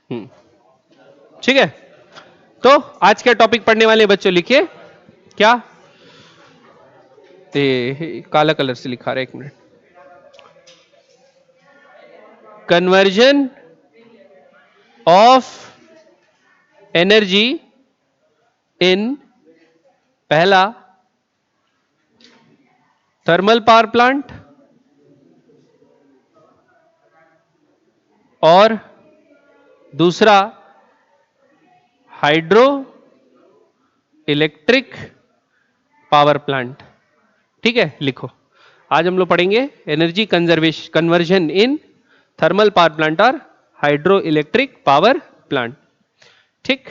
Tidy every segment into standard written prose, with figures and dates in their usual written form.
ठीक है, तो आज क्या टॉपिक पढ़ने वाले बच्चों, लिखिए क्या, काला कलर से लिखा रहा है, एक minute. Conversion of energy in, पहला थर्मल पावर प्लांट और दूसरा हाइड्रो इलेक्ट्रिक पावर प्लांट। ठीक है, लिखो। आज हम लोग पढ़ेंगे energy conservation conversion in thermal power plant और हाइड्रो इलेक्ट्रिक पावर प्लांट। ठीक,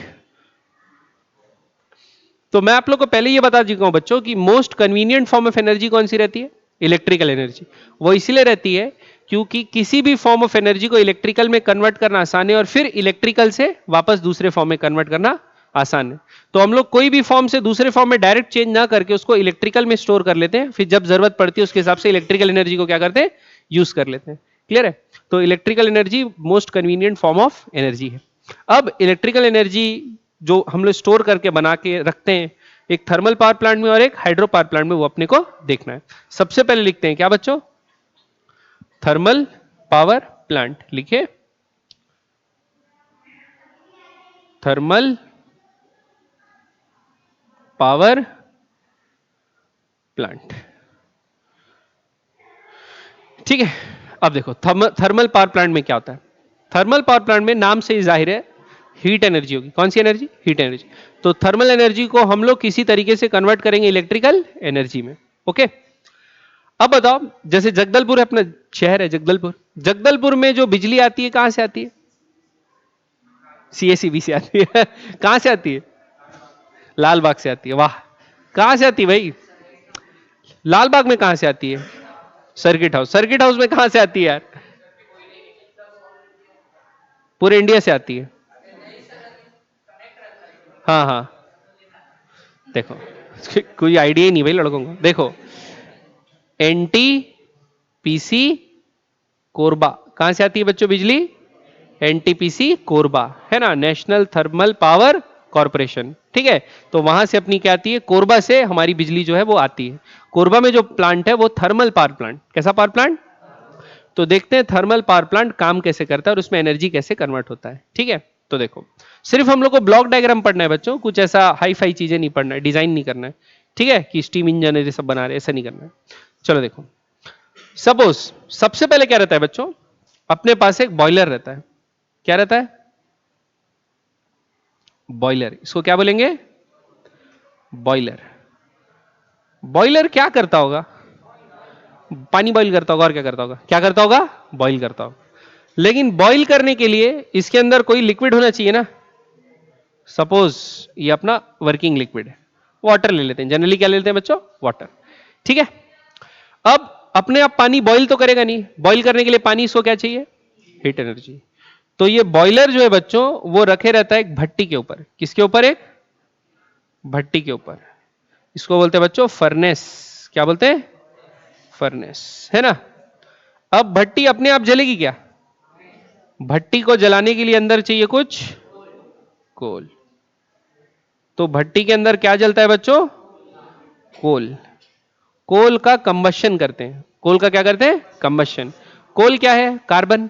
तो मैं आप लोग को पहले ये बता चुका हूं बच्चों कि most convenient form of energy कौन सी रहती है, इलेक्ट्रिकल एनर्जी। वो इसलिए रहती है क्योंकि किसी भी फॉर्म ऑफ एनर्जी को इलेक्ट्रिकल में कन्वर्ट करना आसान है और फिर इलेक्ट्रिकल से वापस दूसरे फॉर्म में कन्वर्ट करना आसान है। तो हम लोग कोई भी फॉर्म से दूसरे फॉर्म में डायरेक्ट चेंज ना करके उसको इलेक्ट्रिकल में स्टोर कर लेते हैं, फिर जब जरूरत पड़ती है उसके हिसाब से इलेक्ट्रिकल एनर्जी को क्या करते हैं, यूज कर लेते हैं। क्लियर है? तो electrical energy most convenient form of energy है। अब इलेक्ट्रिकल एनर्जी जो हम लोग स्टोर करके बना के रखते हैं, एक थर्मल पावर प्लांट में और एक हाइड्रो पावर प्लांट में, वो अपने को देखना है। सबसे पहले लिखते हैं क्या बच्चों, थर्मल पावर प्लांट। लिखिए थर्मल पावर प्लांट। ठीक है, अब देखो थर्मल पावर प्लांट में क्या होता है। थर्मल पावर प्लांट में नाम से ही जाहिर है हीट एनर्जी होगी। कौन सी एनर्जी? Heat energy. तो थर्मल एनर्जी को हम लोग किसी तरीके से कन्वर्ट करेंगे इलेक्ट्रिकल एनर्जी में। ओके, अब बताओ, जैसे जगदलपुर अपना शहर है, जगदलपुर, जगदलपुर में जो बिजली आती है कहां से आती है? सीएसईबी से आती है। कहां से आती है? लाल बाग से आती है। वाह, कहां से आती है भाई? लाल बाग में कहां से आती है? Circuit house. सर्किट हाउस में कहां से आती है यार? पूरे इंडिया से आती है। हाँ हाँ, देखो कोई आइडिया ही नहीं भाई लड़कों को। देखो, एनटीपीसी कोरबा, कहां से आती है बच्चों बिजली? एनटीपीसी कोरबा, है ना, नेशनल थर्मल पावर कॉर्पोरेशन। ठीक है, तो वहां से अपनी क्या आती है, कोरबा से हमारी बिजली जो है वो आती है। कोरबा में जो प्लांट है वो थर्मल पावर प्लांट। कैसा पावर प्लांट? तो देखते हैं थर्मल पावर प्लांट काम कैसे करता है और उसमें एनर्जी कैसे कन्वर्ट होता है। ठीक है, तो देखो, सिर्फ हम लोग को ब्लॉक डायग्राम पढ़ना है बच्चों, कुछ ऐसा हाई फाई चीजें नहीं पढ़ना है, डिजाइन नहीं करना है। ठीक है, कि स्टीम इंजन ये सब बना रहे, ऐसा नहीं करना है। चलो देखो, सपोज सबसे पहले क्या रहता है बच्चों, अपने पास एक बॉयलर रहता है। क्या रहता है? बॉयलर। इसको क्या बोलेंगे? बॉयलर। बॉयलर क्या करता होगा? पानी बॉईल करता होगा। और क्या करता होगा? क्या करता होगा? बॉईल करता होगा। लेकिन बॉईल करने के लिए इसके अंदर कोई लिक्विड होना चाहिए ना। सपोज ये अपना वर्किंग लिक्विड है, वाटर ले लेते हैं। जनरली क्या ले लेते हैं बच्चों? वाटर। ठीक है, अब अपने आप पानी बॉईल तो करेगा नहीं, बॉईल करने के लिए पानी इसको क्या चाहिए? Heat energy. तो ये बॉयलर जो है बच्चों वो रखे रहता है एक भट्टी के ऊपर। किसके ऊपर? एक भट्टी के ऊपर। इसको बोलते हैं बच्चों फर्नेस। क्या बोलते हैं? फर्नेस, है ना। अब भट्टी अपने आप जलेगी क्या? भट्टी को जलाने के लिए अंदर चाहिए कुछ कोल। तो भट्टी के अंदर क्या जलता है बच्चों? कोल। कोल का कंबशन करते हैं। कोल का क्या करते हैं? कंबशन। कोल क्या है? कार्बन।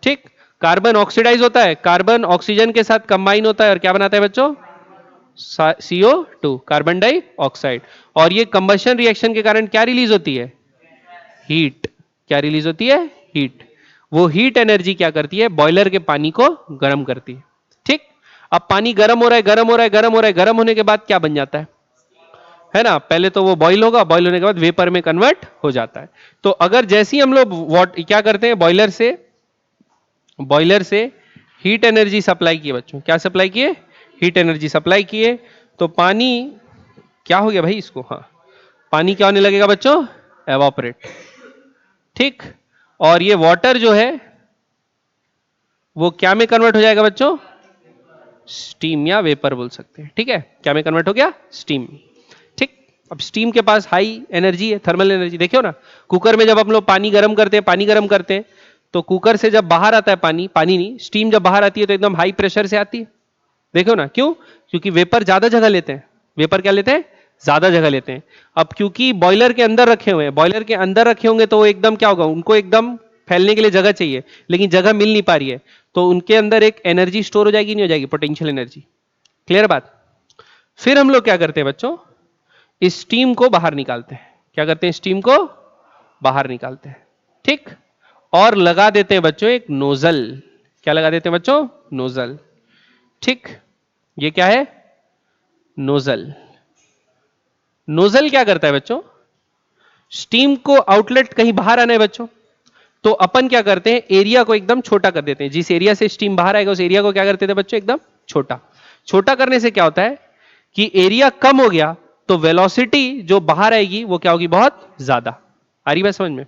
ठीक, कार्बन ऑक्सीडाइज होता है, कार्बन ऑक्सीजन के साथ कंबाइन होता है और क्या बनाता है बच्चों? CO2, carbon dioxide. और ये कंबशन रिएक्शन के कारण क्या रिलीज होती है? हीट। क्या रिलीज होती है? हीट। वो हीट एनर्जी क्या करती है? बॉयलर के पानी को गर्म करती है। ठीक, अब पानी गर्म हो रहा है, गर्म हो रहा है, गर्म हो रहा है, गर्म होने के बाद क्या बन जाता है ना, पहले तो वो बॉईल होगा, बॉईल होने के बाद वेपर में कन्वर्ट हो जाता है। तो अगर जैसे ही हम लोग क्या करते हैं, बॉयलर से हीट एनर्जी सप्लाई किए बच्चों, क्या सप्लाई किए? हीट एनर्जी सप्लाई किए, तो पानी क्या हो गया भाई इसको? हाँ, पानी क्या होने लगेगा बच्चों? एवापोरेट। ठीक, और ये वाटर जो है वो क्या में कन्वर्ट हो जाएगा बच्चों? स्टीम या वेपर बोल सकते हैं। ठीक है, क्या में कन्वर्ट हो गया? स्टीम। ठीक, अब स्टीम के पास हाई एनर्जी है, थर्मल एनर्जी। देखियो ना, कुकर में जब हम लोग पानी गर्म करते हैं, तो कुकर से जब बाहर आता है पानी, पानी नहीं, स्टीम जब बाहर आती है तो एकदम हाई प्रेशर से आती है। देखो ना, क्यों? क्योंकि वेपर ज्यादा जगह लेते हैं। वेपर क्या लेते हैं? ज्यादा जगह लेते हैं। अब क्योंकि बॉयलर के अंदर रखे हुए हैं, बॉयलर के अंदर रखे होंगे तो वो एकदम क्या होगा, उनको एकदम फैलने के लिए जगह चाहिए, लेकिन जगह मिल नहीं पा रही है, तो उनके अंदर एक एनर्जी स्टोर हो जाएगी, नहीं हो जाएगी? Potential energy. क्लियर बात? फिर हम लोग क्या करते हैं बच्चों, इस स्टीम को बाहर निकालते हैं। क्या करते हैं? स्टीम को बाहर निकालते हैं। ठीक। और लगा देते हैं बच्चों एक नोजल। क्या लगा देते हैं बच्चों? नोजल। ठीक। ये क्या है? नोजल। नोजल क्या करता है बच्चों? स्टीम को आउटलेट कहीं बाहर आना है बच्चों, तो अपन क्या करते हैं, एरिया को एकदम छोटा कर देते हैं। जिस एरिया से स्टीम बाहर आएगा उस एरिया को क्या करते थे बच्चों? एकदम छोटा। छोटा करने से क्या होता है कि एरिया कम हो गया तो वेलोसिटी जो बाहर आएगी वो क्या होगी? बहुत ज्यादा। आ रही बात समझ में?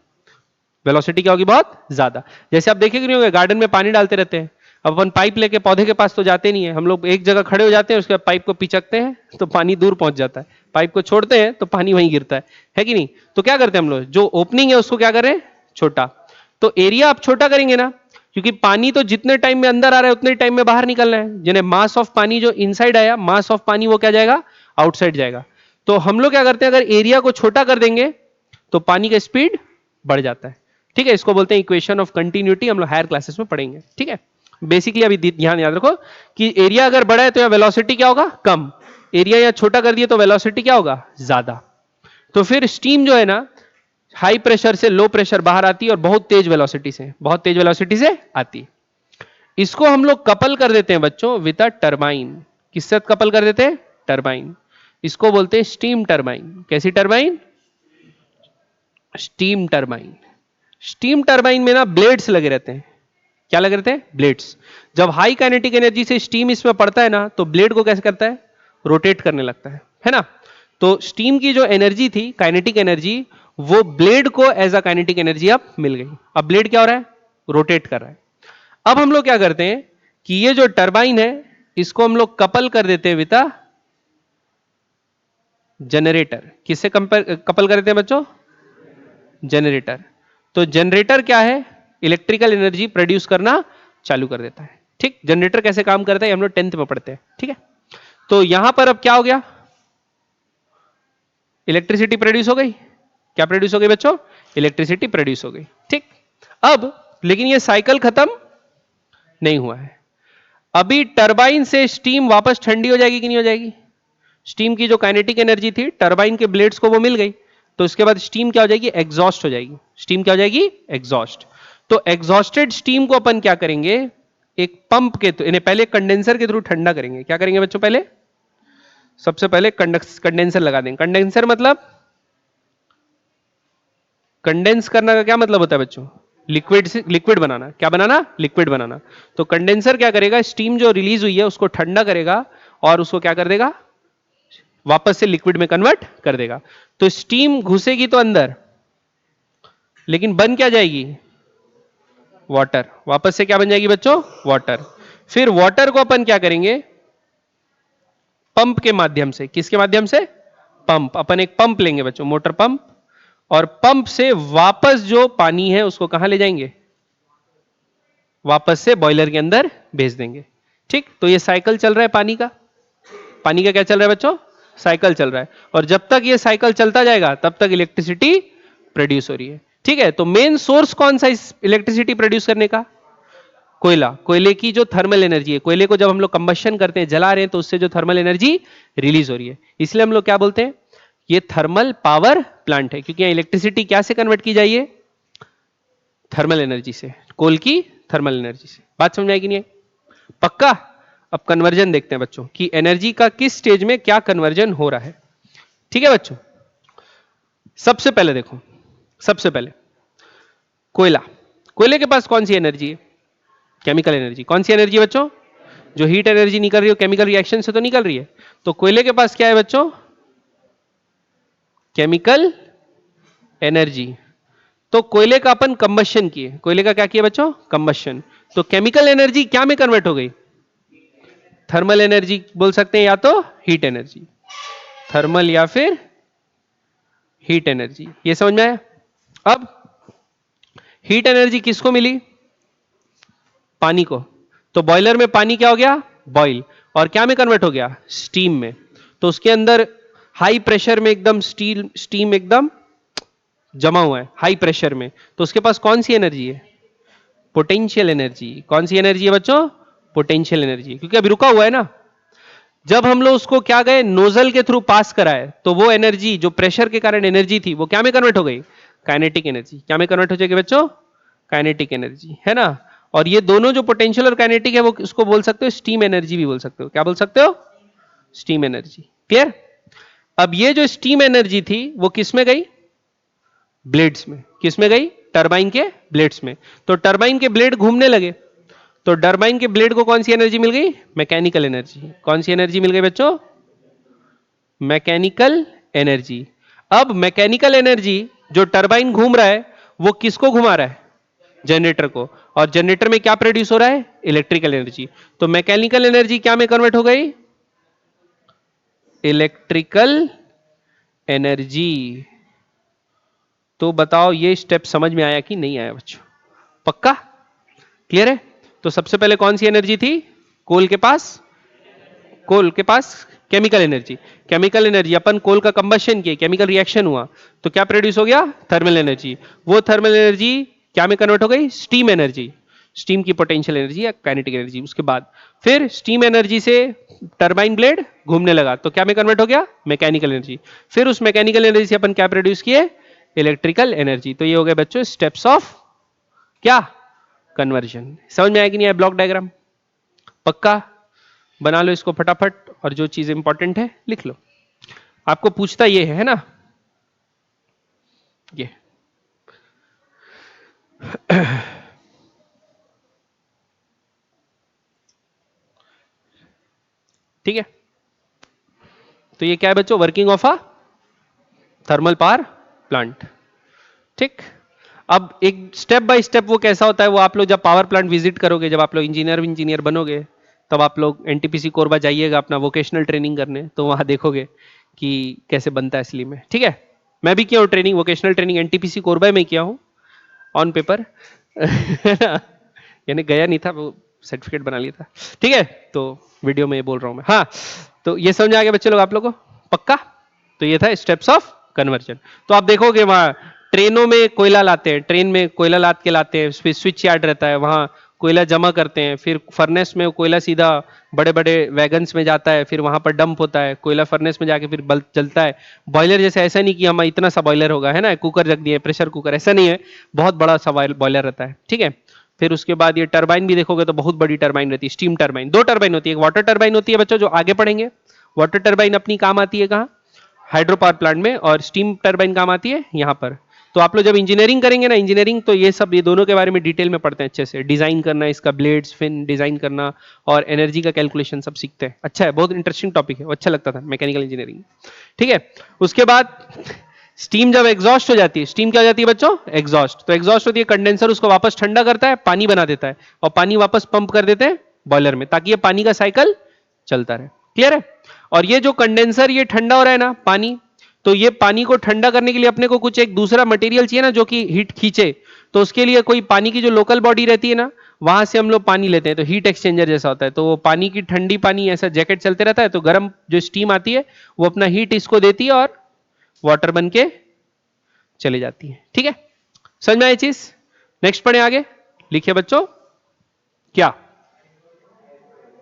वेलोसिटी क्या होगी? बहुत ज्यादा। जैसे आप देखेंगे नहीं होगा, गार्डन में पानी डालते रहते हैं, अब अपन पाइप लेके पौधे के पास तो जाते नहीं है, हम लोग एक जगह खड़े हो जाते हैं, उसके बाद पाइप को पिचकते हैं तो पानी दूर पहुंच जाता है, पाइप को छोड़ते हैं तो पानी वहीं गिरता है कि नहीं? तो क्या करते हैं हम लोग, जो ओपनिंग है उसको क्या करें? छोटा। तो एरिया आप छोटा करेंगे ना, क्योंकि पानी तो जितने टाइम में अंदर आ रहा है उतने टाइम में बाहर निकलना है। जिन्हें मास ऑफ पानी जो इनसाइड आया, मास ऑफ पानी वो क्या जाएगा? आउटसाइड जाएगा। तो हम लोग क्या करते हैं, अगर एरिया को छोटा कर देंगे तो पानी का स्पीड बढ़ जाता है। ठीक है, इसको बोलते हैं इक्वेशन ऑफ कंटिन्यूटी, हम लोग हायर क्लासेस में पढ़ेंगे। ठीक है, बेसिकली अभी ध्यान याद रखो कि एरिया अगर बड़ा है तो यहाँ वेलोसिटी क्या होगा? कम। एरिया यहाँ छोटा कर दिए तो वेलोसिटी क्या होगा? ज्यादा। तो फिर स्टीम जो है ना, हाई प्रेशर से लो प्रेशर बाहर आती है और बहुत तेज वेलोसिटी से, बहुत तेज वेलोसिटी से आती है। इसको हम लोग कपल कर देते हैं बच्चों विद अ टरबाइन। किससे कपल कर देते हैं? टरबाइन। इसको बोलते हैं स्टीम टरबाइन। कैसी turbine? Steam turbine. Steam turbine में ना ब्लेड्स लगे रहते हैं। क्या लगे रहते हैं? ब्लेड्स। जब हाई काइनेटिक एनर्जी से स्टीम इसमें पड़ता है ना, तो ब्लेड को कैसे करता है? रोटेट करने लगता है ना? तो स्टीम की जो एनर्जी थी, काइनेटिक एनर्जी, वो ब्लेड को एज अ काइनेटिक एनर्जी अब मिल गई। अब ब्लेड क्या हो रहा है? रोटेट कर रहा है। अब हम लोग क्या करते हैं कि ये जो टरबाइन है इसको हम लोग कपल कर देते हैं विद अ जनरेटर। किससे कपल कर देते हैं बच्चों? जनरेटर। तो जनरेटर क्या है? इलेक्ट्रिकल एनर्जी प्रोड्यूस करना चालू कर देता है। ठीक, जनरेटर कैसे काम करता है हम लोग 10th में पढ़ते हैं। ठीक है, तो यहां पर अब क्या हो गया? इलेक्ट्रिसिटी प्रोड्यूस हो गई। क्या प्रोड्यूस हो गई बच्चों? इलेक्ट्रिसिटी प्रोड्यूस हो गई। ठीक, अब लेकिन ये साइकिल खत्म नहीं हुआ है। अभी टरबाइन से स्टीम वापस ठंडी हो जाएगी कि नहीं हो जाएगी? स्टीम की जो काइनेटिक एनर्जी थी टरबाइन के ब्लेड्स को वो मिल गई, तो इसके बाद स्टीम क्या हो जाएगी? एग्जॉस्ट हो जाएगी। स्टीम क्या हो जाएगी? एग्जॉस्ट। तो एग्जॉस्टेड स्टीम को अपन क्या करेंगे? एक पंप के इन्हें पहले कंडेंसर के थ्रू ठंडा करेंगे। क्या करेंगे बच्चों? पहले सबसे पहले कंडेंसर लगा देंगे। कंडेंसर मतलब, कंडेंस करना का क्या मतलब होता है बच्चों? लिक्विड से लिक्विड बनाना। क्या बनाना? लिक्विड बनाना। तो कंडेंसर क्या करेगा? स्टीम जो रिलीज हुई है उसको ठंडा करेगा और उसको क्या कर देगा? वापस से लिक्विड में कन्वर्ट कर देगा। तो स्टीम घुसेगी तो अंदर, लेकिन बन क्या जाएगी? वाटर। वापस से क्या बन जाएगी बच्चों? वाटर। फिर वाटर को अपन क्या करेंगे? पंप के माध्यम से। किसके माध्यम से? पंप। अपन एक पंप लेंगे बच्चों, मोटर पंप, और पंप से वापस जो पानी है उसको कहां ले जाएंगे? वापस से बॉयलर के अंदर भेज देंगे। ठीक, तो ये साइकिल चल रहा है पानी का। पानी का क्या चल रहा है बच्चों? साइकिल चल रहा है। और जब तक ये साइकिल चलता जाएगा तब तक इलेक्ट्रिसिटी प्रोड्यूस हो रही है। ठीक है, तो मेन सोर्स कौन सा इस इलेक्ट्रिसिटी प्रोड्यूस करने का? कोयला। कोयले की जो थर्मल एनर्जी है, कोयले को जब हम लोग कंबशन करते हैं, जला रहे हैं, तो उससे जो थर्मल एनर्जी रिलीज हो रही है, इसलिए हम लोग क्या बोलते हैं? ये थर्मल पावर प्लांट है, क्योंकि यहां इलेक्ट्रिसिटी क्या से कन्वर्ट की जाइए? थर्मल एनर्जी से, कोल की थर्मल एनर्जी से। बात समझ आएगी नहीं है? पक्का? अब कन्वर्जन देखते हैं बच्चों कि एनर्जी का किस स्टेज में क्या कन्वर्जन हो रहा है। ठीक है बच्चों, सबसे पहले देखो, सबसे पहले कोयला। कोयले के पास कौन सी एनर्जी है? Chemical energy. कौन सी एनर्जी है बच्चों? जो हीट एनर्जी निकल रही है केमिकल रिएक्शन से तो निकल रही है। तो कोयले के पास क्या है बच्चों? Chemical energy. तो कोयले का अपन कंबशन किए। कोयले का क्या किया बच्चों? कंबशन। तो केमिकल एनर्जी क्या में कन्वर्ट हो गई? थर्मल एनर्जी बोल सकते हैं, या तो हीट एनर्जी। थर्मल या फिर हीट एनर्जी। ये समझ में आया? अब हीट एनर्जी किसको मिली? पानी को, तो बॉयलर में पानी क्या हो गया, बॉईल, और क्या में कन्वर्ट हो गया, स्टीम में। तो उसके अंदर हाई प्रेशर में एकदम स्टीम एकदम जमा हुआ है हाई प्रेशर में, तो उसके पास कौन सी एनर्जी है, पोटेंशियल एनर्जी। कौन सी एनर्जी है बच्चों, पोटेंशियल एनर्जी, क्योंकि अभी रुका हुआ है ना। जब हम लोग उसको क्या गए नोजल के थ्रू पास कराए, तो वो एनर्जी जो प्रेशर के कारण एनर्जी थी वो क्या में कन्वर्ट हो गई, काइनेटिक एनर्जी। क्या में कन्वर्ट हो जाएगी बच्चों, काइनेटिक एनर्जी, है ना। और ये दोनों जो पोटेंशियल और काइनेटिक है वो उसको बोल सकते हो स्टीम एनर्जी भी बोल सकते हो। क्या बोल सकते हो, स्टीम एनर्जी। क्लियर। अब ये जो स्टीम एनर्जी थी वो किस में गई, ब्लेड्स में। किस में गई, टरबाइन के ब्लेड्स में। तो टरबाइन के ब्लेड घूमने लगे, तो टरबाइन के ब्लेड को कौन सी एनर्जी मिल गई, मैकेनिकल एनर्जी। कौन सी एनर्जी मिल गई बच्चों, मैकेनिकल एनर्जी। अब मैकेनिकल एनर्जी जो टरबाइन घूम रहा है वो किसको घुमा रहा है, जनरेटर को, और जनरेटर में क्या प्रोड्यूस हो रहा है, इलेक्ट्रिकल एनर्जी। तो मैकेनिकल एनर्जी क्या में कन्वर्ट हो गई, इलेक्ट्रिकल एनर्जी। तो बताओ ये स्टेप समझ में आया कि नहीं आया बच्चों, पक्का क्लियर है। तो सबसे पहले कौन सी एनर्जी थी, कोल के पास, कोल के पास केमिकल एनर्जी। केमिकल एनर्जी अपन कोल का कंबशन किया, केमिकल रिएक्शन हुआ, तो क्या प्रोड्यूस हो गया, थर्मल एनर्जी। वो थर्मल एनर्जी क्या में कन्वर्ट हो गई, स्टीम एनर्जी। स्टीम की पोटेंशियल एनर्जी या काइनेटिक एनर्जी। उसके बाद फिर स्टीम एनर्जी से टरबाइन ब्लेड घूमने लगा, तो क्या में कन्वर्ट हो गया, मैकेनिकल एनर्जी। फिर उस मैकेनिकल एनर्जी से अपन क्या प्रोड्यूस किए, इलेक्ट्रिकल एनर्जी। तो ये हो गए बच्चों स्टेप्स ऑफ क्या, कन्वर्जन। समझ में आया कि नहीं आया ब्लॉक डायग्राम, पक्का। बना लो इसको फटाफट, और जो चीज इंपॉर्टेंट है लिख लो। आपको पूछता ये है ना, ये ठीक है। तो ये क्या है बच्चों, working of a thermal power plant. ठीक। अब एक स्टेप बाय स्टेप वो कैसा होता है, वो आप लोग जब पावर प्लांट विजिट करोगे, जब आप लोग इंजीनियर बनोगे, तब आप लोग एनटीपीसी कोरबा जाइएगा अपना वोकेशनल ट्रेनिंग करने, तो वहां देखोगे कि कैसे बनता है असली में। ठीक है, मैं भी किया हूँ training, vocational training NTPC Korba में किया हूँ ऑन पेपर यानी गया नहीं था, वो सर्टिफिकेट बना लिया था। ठीक है, तो वीडियो में ये बोल रहा हूं मैं। हाँ, तो ये समझ आ गया बच्चे लोग आप लोगों को, पक्का। तो ये था स्टेप्स ऑफ कन्वर्जन। तो आप देखोगे वहां ट्रेनों में कोयला लाते हैं, ट्रेन में कोयला लाद के लाते हैं, फिर स्विच यार्ड रहता है, वहां कोयला जमा करते हैं, फिर फर्नेस में कोयला सीधा बड़े बड़े वैगन्स में जाता है, फिर वहां पर डंप होता है, कोयला फर्नेस में जाके फिर बल्ब जलता है। बॉयलर जैसे ऐसा नहीं कि हम इतना सा बॉयलर होगा, है ना, कुकर रख दिए प्रेशर कुकर, ऐसा नहीं है, बहुत बड़ा सा बॉयलर रहता है। ठीक है, फिर उसके बाद ये टरबाइन भी देखोगे तो बहुत बड़ी टरबाइन रहती है, स्टीम टरबाइन। दो टरबाइन होती है, एक वाटर टरबाइन होती है बच्चों जो आगे पढ़ेंगे। वाटर टरबाइन अपनी काम आती है कहाँ, हाइड्रो पावर प्लांट में, और स्टीम टरबाइन काम आती है यहाँ पर। तो आप लोग जब इंजीनियरिंग करेंगे ना, इंजीनियरिंग तो ये सब, ये दोनों के बारे में डिटेल में पढ़ते हैं अच्छे से, डिजाइन करना इसका, ब्लेड्स फिन डिजाइन करना, और एनर्जी का कैलकुलेशन सब सीखते हैं। अच्छा है, बहुत इंटरेस्टिंग टॉपिक है, अच्छा लगता था मैकेनिकल इंजीनियरिंग। ठीक है, उसके बाद स्टीम जब एग्जॉस्ट हो जाती है, स्टीम क्या हो जाती है बच्चों, एग्जॉस्ट। तो एग्जॉस्ट होती है, कंडेंसर उसको वापस ठंडा करता है, पानी बना देता है, और पानी वापस पंप कर देते हैं बॉयलर में, ताकि ये पानी का साइकिल चलता रहे। क्लियर है। और ये जो कंडेंसर ये ठंडा हो रहा है ना पानी, तो ये पानी को ठंडा करने के लिए अपने को कुछ एक दूसरा मटेरियल चाहिए ना जो कि हीट खींचे। तो उसके लिए कोई पानी की जो लोकल बॉडी रहती है ना, वहां से हम लोग पानी लेते हैं, तो हीट एक्सचेंजर जैसा होता है। तो वो पानी की ठंडी पानी ऐसा जैकेट चलते रहता है, तो गर्म जो स्टीम आती है वो अपना हीट इसको देती है और वाटर बन के चली जाती है। ठीक है, समझ में आई चीज। नेक्स्ट पढ़े आगे, लिखिए बच्चों क्या,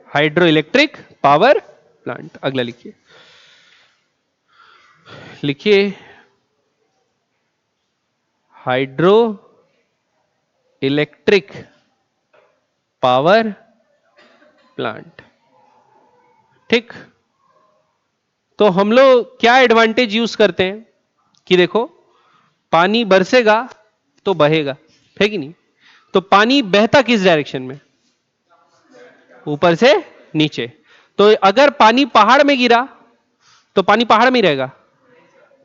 हाइड्रो इलेक्ट्रिक पावर प्लांट। अगला लिखिए, लिखिए हाइड्रो इलेक्ट्रिक पावर प्लांट। ठीक, तो हम लोग क्या एडवांटेज यूज करते हैं कि देखो, पानी बरसेगा तो बहेगा, है कि नहीं। तो पानी बहता किस डायरेक्शन में, ऊपर से नीचे। तो अगर पानी पहाड़ में गिरा तो पानी पहाड़ में ही रहेगा,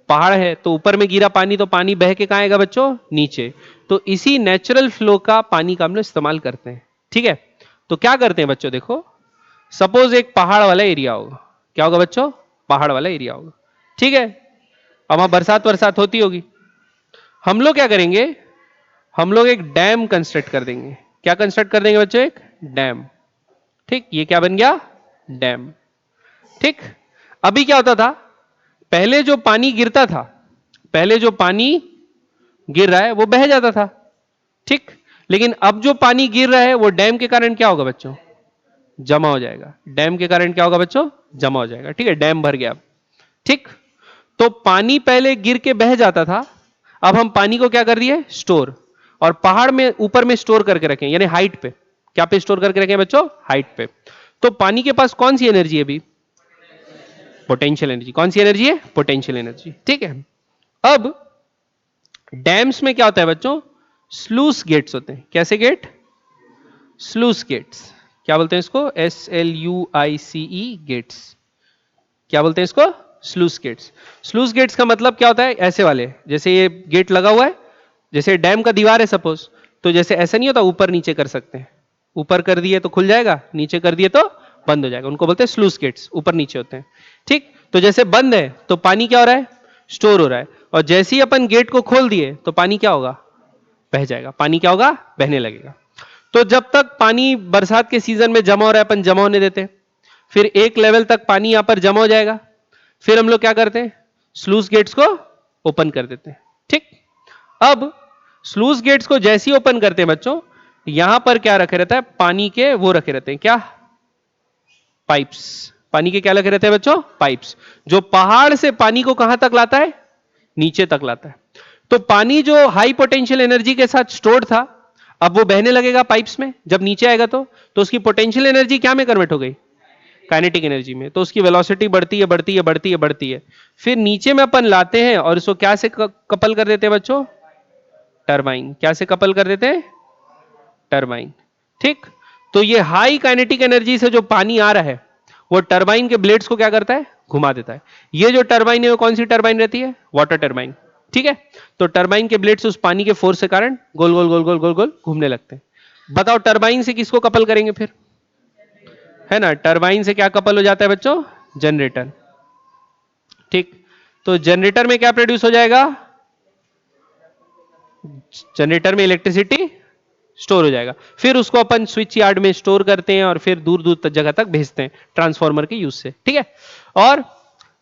पहाड़ है तो ऊपर में गिरा पानी, तो पानी बह के कहां आएगा बच्चों, नीचे। तो इसी नेचुरल फ्लो का पानी का हम लोग इस्तेमाल करते हैं। ठीक है, तो क्या करते हैं बच्चों, देखो सपोज एक पहाड़ वाला एरिया होगा, क्या होगा बच्चों, पहाड़ वाला एरिया होगा। ठीक है, अब वहां बरसात वरसात होती होगी, हम लोग क्या करेंगे, हम लोग एक डैम कंस्ट्रक्ट कर देंगे। क्या कंस्ट्रक्ट कर देंगे बच्चों? एक डैम। ठीक, ये क्या बन गया? डैम। ठीक, अभी क्या होता था, पहले जो पानी गिरता था, पहले जो पानी गिर रहा है वो बह जाता था। ठीक, लेकिन अब जो पानी गिर रहा है वो डैम के कारण क्या होगा बच्चों? जमा हो जाएगा। डैम के कारण क्या होगा बच्चों? जमा हो जाएगा। ठीक है, डैम भर गया। ठीक, तो पानी पहले गिर के बह जाता था, अब हम पानी को क्या कर दिए? स्टोर। और पहाड़ में ऊपर में स्टोर करके रखें, यानी हाइट पे। क्या पे स्टोर करके रखें बच्चों? हाइट पे। तो पानी के पास कौन सी एनर्जी है अभी? Potential energy. कौन सी एनर्जी है? Potential energy. ठीक है, अब डैम्स में क्या होता है बच्चों? स्लूस गेट्स होते हैं। कैसे गेट? Sluice gets. क्या बोलते हैं इसको? SLUICE gates. क्या बोलते हैं इसको? Sluice gets. स्लूस गेट्स का मतलब क्या होता है? ऐसे वाले, जैसे ये गेट लगा हुआ है, जैसे डैम का दीवार है सपोज, तो जैसे ऐसा नहीं होता, ऊपर नीचे कर सकते हैं। ऊपर कर दिए तो खुल जाएगा, नीचे कर दिए तो बंद हो जाएगा, उनको बोलते हैं स्लूस गेट्स, ऊपर नीचे होते हैं। ठीक, तो जैसे बंद है तो पानी क्या हो रहा है? स्टोर हो रहा है। और जैसे ही अपन गेट को खोल दिए तो पानी क्या होगा? बह जाएगा। पानी क्या होगा? बहने लगेगा। तो जब तक पानी बरसात के सीजन में जमा हो रहा है, अपन जमा होने देते हैं, फिर एक लेवल तक पानी यहां पर जमा हो जाएगा, फिर हम लोग क्या करते हैं? स्लूस गेट्स को ओपन कर देते हैं। ठीक, अब स्लूस गेट्स को जैसे ही ओपन करते हैं बच्चों, यहां पर क्या रखे रहता है? पानी के वो रखे रहते हैं, क्या? पाइप्स। पानी के क्या लगे रहते हैं बच्चों? पाइप्स, जो पहाड़ से पानी को कहां तक लाता है? नीचे तक लाता है। तो पानी जो हाई पोटेंशियल एनर्जी के साथ स्टोर्ड था, अब वो बहने लगेगा पाइप्स में, जब नीचे आएगा तो उसकी पोटेंशियल एनर्जी क्या में कन्वर्ट हो गई? काइनेटिक एनर्जी में। तो उसकी वेलोसिटी बढ़ती है, बढ़ती है, बढ़ती है, बढ़ती है। फिर नीचे में अपन लाते हैं और इसको क्या से कपल कर देते हैं बच्चों? टरबाइन। क्या से कपल कर देते हैं? टरबाइन। ठीक, तो ये हाई काइनेटिक एनर्जी से जो पानी आ रहा है, वो टरबाइन के ब्लेड्स को क्या करता है? घुमा देता है। ये जो टरबाइन है वो कौन सी टरबाइन रहती है? Water turbine. ठीक है, तो टरबाइन के ब्लेड्स उस पानी के फोर्स के कारण गोल गोल गोल गोल गोल गोल घूमने लगते हैं। बताओ टरबाइन से किसको कपल करेंगे फिर? है ना, टरबाइन से क्या कपल हो जाता है बच्चों? जनरेटर। ठीक, तो जनरेटर में क्या प्रोड्यूस हो जाएगा? जनरेटर में इलेक्ट्रिसिटी स्टोर हो जाएगा। फिर उसको अपन स्विच यार्ड में स्टोर करते हैं और फिर दूर दूर तक जगह तक भेजते हैं ट्रांसफार्मर के यूज से। ठीक है, और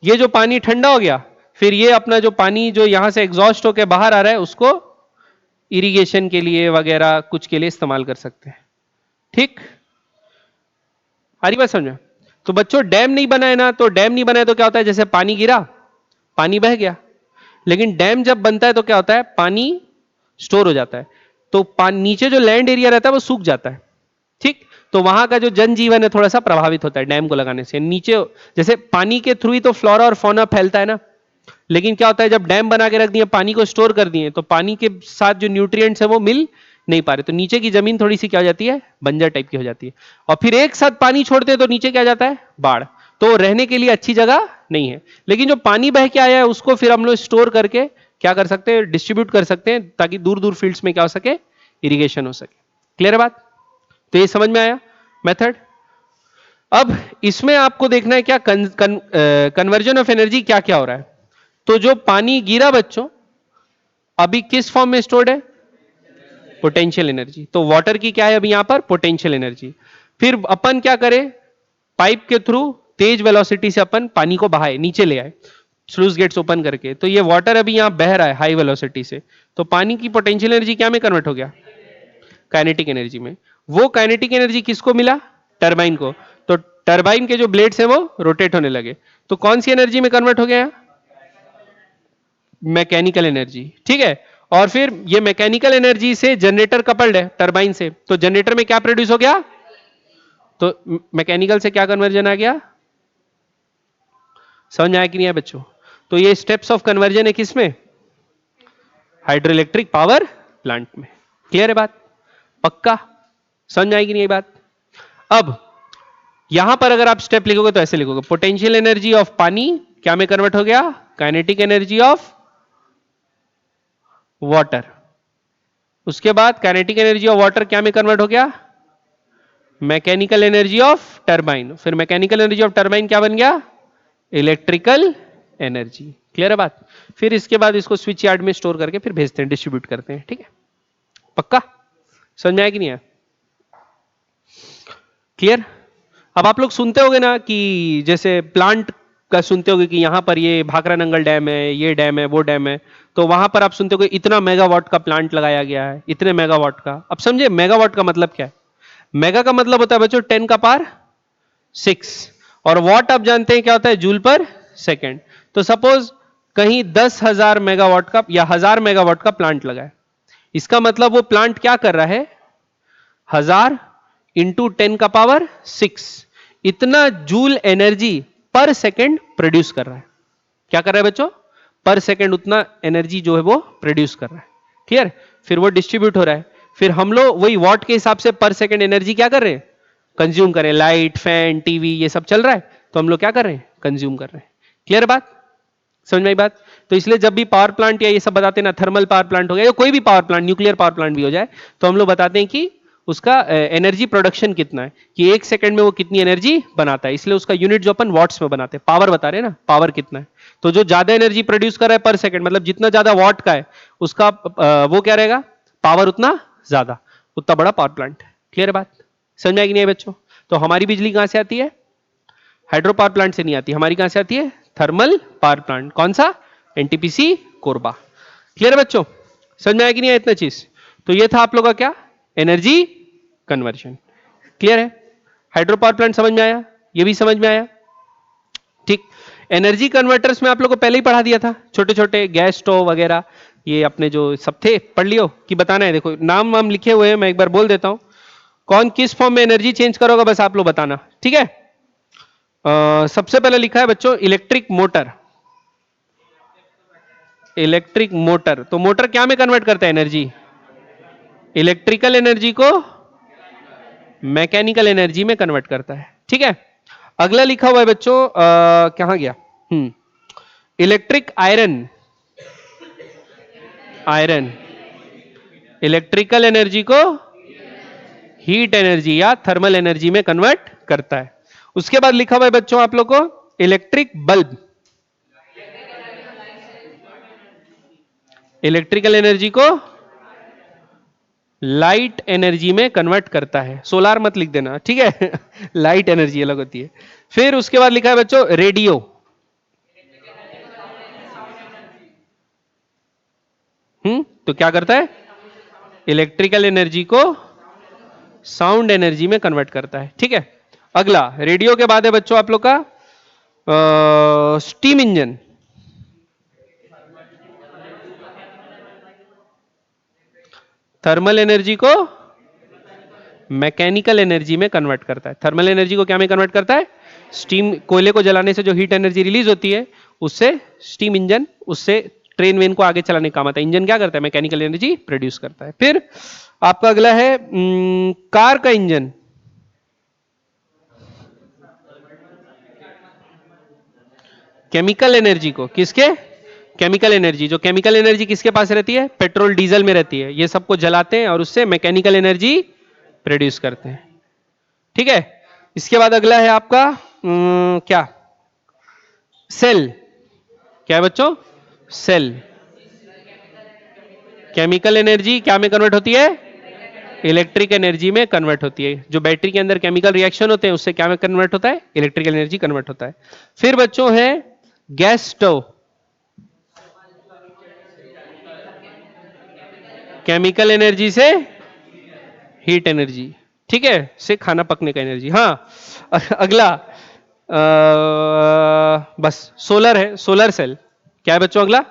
ये जो पानी ठंडा हो गया, फिर ये अपना जो पानी जो यहां से एग्जॉस्ट होकर बाहर आ रहा है, उसको इरिगेशन के लिए वगैरह कुछ के लिए इस्तेमाल कर सकते हैं। ठीक, आ रही बात समझ में? तो बच्चों डैम नहीं बनाए ना, तो डैम नहीं बनाए तो क्या होता है? जैसे पानी गिरा, पानी बह गया, लेकिन डैम जब बनता है तो क्या होता है? पानी स्टोर हो जाता है, तो नीचे जो लैंड एरिया रहता है वो सूख जाता है। ठीक, तो वहां का जो जनजीवन है थोड़ा सा प्रभावित होता है डैम को लगाने से। नीचे जैसे पानी के थ्रू ही तो फ्लोरा और फौना फैलता है ना, लेकिन क्या होता है जब डैम बना के रख दिए, पानी को स्टोर कर दिए, तो पानी के साथ जो न्यूट्रिएंट्स है वो मिल नहीं पा रहे, तो नीचे की जमीन थोड़ी सी क्या हो जाती है? बंजर टाइप की हो जाती है। और फिर एक साथ पानी छोड़ते हैं तो नीचे क्या जाता है? बाढ़। तो रहने के लिए अच्छी जगह नहीं है। लेकिन जो पानी बह के आया है उसको फिर हम लोग स्टोर करके क्या कर सकते हैं? डिस्ट्रीब्यूट कर सकते हैं, ताकि दूर दूर फील्ड्स में क्या हो सके? इरिगेशन हो सके। क्लियर है बात? तो ये समझ में आया मेथड? अब इसमें आपको देखना है क्या कन्वर्जन ऑफ एनर्जी क्या क्या हो रहा है। तो जो पानी गिरा बच्चों, अभी किस फॉर्म में स्टोर्ड है? Potential energy. तो वाटर की क्या है अभी यहां पर? Potential energy. फिर अपन क्या करें? पाइप के थ्रू तेज वेलोसिटी से अपन पानी को बहाए, नीचे ले आए स्लूज गेट्स ओपन करके, तो ये वाटर अभी यहां बह रहा है हाई वेलोसिटी से, तो पानी की पोटेंशियल एनर्जी क्या में कन्वर्ट हो गया? काइनेटिक एनर्जी में। वो काइनेटिक एनर्जी किसको मिला? टरबाइन को। तो टरबाइन के जो ब्लेड्स हैं वो रोटेट होने लगे, तो कौन सी एनर्जी में कन्वर्ट हो गया? Mechanical energy. ठीक है, और फिर ये मैकेनिकल एनर्जी से जनरेटर कपल्ड है टरबाइन से, तो जनरेटर में क्या प्रोड्यूस हो गया? तो मैकेनिकल से क्या कन्वर्जन आ गया? समझ में आया कि नहीं है बच्चों? तो ये स्टेप्स ऑफ कन्वर्जन है किसमें? हाइड्रो इलेक्ट्रिक पावर प्लांट में। क्लियर है बात? पक्का? समझ में आएगी नहीं ये बात? अब यहां पर अगर आप स्टेप लिखोगे तो ऐसे लिखोगे, पोटेंशियल एनर्जी ऑफ पानी क्या में कन्वर्ट हो गया? Kinetic energy of water. उसके बाद काइनेटिक एनर्जी ऑफ वाटर क्या में कन्वर्ट हो गया? Mechanical energy of turbine. फिर मैकेनिकल एनर्जी ऑफ टरबाइन क्या बन गया? Electrical energy. क्लियर है बात? फिर इसके बाद इसको स्विच यार्ड में स्टोर करके फिर भेजते हैं, डिस्ट्रीब्यूट करते हैं। ठीक है, पक्का? समझ में आया कि नहीं आया? क्लियर? अब आप लोग सुनते होगे ना कि जैसे प्लांट का सुनते होगे कि यहां पर ये भाखरा नंगल डैम है, ये डैम है, वो डैम है। तो वहां पर आप सुनते होगे इतना मेगावाट का प्लांट लगाया गया है, इतने मेगावाट का। अब समझे मेगावाट का मतलब क्या है? मेगा का मतलब होता है बच्चों 10 का पावर 6, और वॉट आप जानते हैं क्या होता है? जूल पर सेकेंड। तो सपोज कहीं 10,000 मेगावाट का या 1000 मेगावाट का प्लांट लगा है, इसका मतलब वो प्लांट क्या कर रहा है? 1000 इंटू 10 का पावर 6, इतना जूल एनर्जी पर सेकेंड प्रोड्यूस कर रहा है। क्या कर रहा है बच्चों? पर सेकेंड उतना एनर्जी जो है वो प्रोड्यूस कर रहा है। क्लियर? फिर वो डिस्ट्रीब्यूट हो रहा है, फिर हम लोग वही वॉट के हिसाब से पर सेकेंड एनर्जी क्या कर रहे हैं? कंज्यूम कर रहे हैं। लाइट, फैन, टीवी ये सब चल रहा है, तो हम लोग क्या कर रहे हैं? कंज्यूम कर रहे हैं। क्लियर बात? समझ में आई बात? तो इसलिए जब भी पावर प्लांट या ये सब बताते हैं ना, थर्मल पावर प्लांट हो गया या कोई भी power plant, nuclear power plant भी हो जाए, तो हम लोग बताते हैं कि उसका एनर्जी प्रोडक्शन कितना है, कि एक सेकंड में वो कितनी एनर्जी बनाता है। इसलिए उसका यूनिट जो अपन वॉट्स में बनाते हैं, पावर बता रहे हैं ना, पावर कितना है। तो जो ज्यादा एनर्जी प्रोड्यूस कर रहा है पर सेकंड, मतलब जितना ज्यादा वॉट का है उसका वो क्या रहेगा? पावर उतना ज्यादा, उतना बड़ा पावर प्लांट। क्लियर बात? समझ में आई कि नहीं बच्चों? तो हमारी बिजली कहां से आती है? हाइड्रो पावर प्लांट से नहीं आती, हमारी कहां से आती है? Thermal power plant. कौन सा? एनटीपीसी कोरबा। क्लियर है बच्चों? समझ में आया कि नहीं आया इतना चीज? तो ये था आप लोग का क्या? Energy conversion. क्लियर है? हाइड्रो पावर प्लांट समझ में आया, ये भी समझ में आया? ठीक। एनर्जी कन्वर्टर्स में आप लोग को पहले ही पढ़ा दिया था, छोटे छोटे गैस स्टोव वगैरह ये अपने जो सब थे, पढ़ लियो कि बताना है। देखो नाम वाम लिखे हुए हैं, मैं एक बार बोल देता हूं। कौन किस फॉर्म में एनर्जी चेंज करोगा बस आप लोग बताना, ठीक है? सबसे पहले लिखा है बच्चों इलेक्ट्रिक मोटर। इलेक्ट्रिक मोटर, तो मोटर क्या में कन्वर्ट करता है एनर्जी? इलेक्ट्रिकल एनर्जी को मैकेनिकल एनर्जी में कन्वर्ट करता है। ठीक है? अगला लिखा हुआ है बच्चों, कहां गया? Electric iron. Iron electrical energy को हीट एनर्जी या थर्मल एनर्जी में कन्वर्ट करता है। उसके बाद लिखा हुआ है बच्चों आप लोग को इलेक्ट्रिक बल्ब। इलेक्ट्रिकल एनर्जी को लाइट एनर्जी में कन्वर्ट करता है। सोलार मत लिख देना, ठीक है? लाइट एनर्जी अलग होती है। फिर उसके बाद लिखा है बच्चों रेडियो। तो क्या करता है? इलेक्ट्रिकल एनर्जी को साउंड एनर्जी में कन्वर्ट करता है। ठीक है? अगला रेडियो के बाद है बच्चों आप लोग का स्टीम इंजन। थर्मल एनर्जी को मैकेनिकल एनर्जी में कन्वर्ट करता है। थर्मल एनर्जी को क्या में कन्वर्ट करता है? स्टीम, कोयले को जलाने से जो हीट एनर्जी रिलीज होती है उससे स्टीम इंजन, उससे ट्रेन वेन को आगे चलाने का काम आता है। इंजन क्या करता है? मैकेनिकल एनर्जी प्रोड्यूस करता है। फिर आपका अगला है कार का इंजन। केमिकल एनर्जी को किसके? केमिकल एनर्जी, जो केमिकल एनर्जी किसके पास रहती है? पेट्रोल डीजल में रहती है। ये सबको जलाते हैं और उससे मैकेनिकल एनर्जी प्रोड्यूस करते हैं। ठीक है? इसके बाद अगला है आपका क्या? सेल। क्या है बच्चों? सेल। केमिकल एनर्जी क्या में कन्वर्ट होती है? इलेक्ट्रिक एनर्जी में कन्वर्ट होती है। जो बैटरी के अंदर केमिकल रिएक्शन होते हैं उससे क्या में कन्वर्ट होता है? इलेक्ट्रिकल एनर्जी कन्वर्ट होता है। फिर बच्चों है गैस स्टोव। केमिकल एनर्जी से हीट एनर्जी, ठीक है, से खाना पकने का एनर्जी। हाँ। अगला बस सोलर है, सोलर सेल। क्या है बच्चों अगला?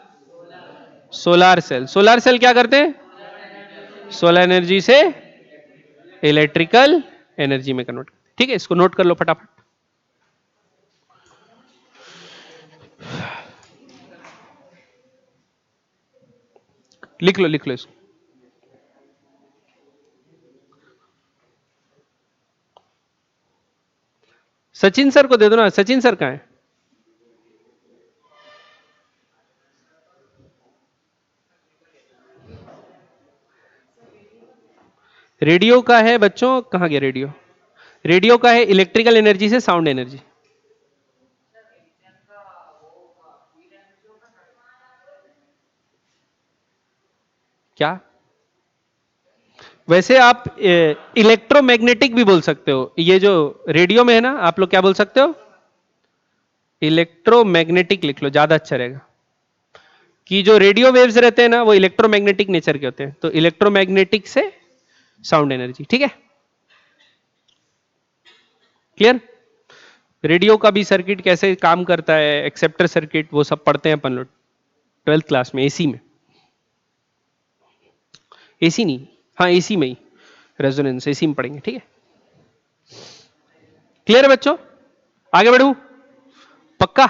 Solar cell. सोलार सेल क्या करते हैं? सोलर एनर्जी से इलेक्ट्रिकल एनर्जी में कन्वर्ट। ठीक है, इसको नोट कर लो फटाफट। लिख लो लिख लो इसको। सचिन सर को दे दो ना, सचिन सर कहाँ है? रेडियो का है बच्चों, कहाँ गया रेडियो? रेडियो का है इलेक्ट्रिकल एनर्जी से साउंड एनर्जी। क्या? वैसे आप इलेक्ट्रोमैग्नेटिक भी बोल सकते हो, ये जो रेडियो में है ना, आप लोग क्या बोल सकते हो? इलेक्ट्रोमैग्नेटिक लिख लो, ज्यादा अच्छा रहेगा। कि जो रेडियो वेव्स रहते हैं ना, वो इलेक्ट्रोमैग्नेटिक नेचर के होते हैं, तो इलेक्ट्रोमैग्नेटिक से साउंड एनर्जी। ठीक है, क्लियर? रेडियो का भी सर्किट कैसे काम करता है, एक्सेप्टर सर्किट, वो सब पढ़ते हैं अपन लोग 12th क्लास में, एसी में। एसी नहीं, हाँ एसी में ही, रेजोनेंस एसी में पढ़ेंगे। ठीक है, क्लियर है बच्चों? आगे बढ़ू? पक्का?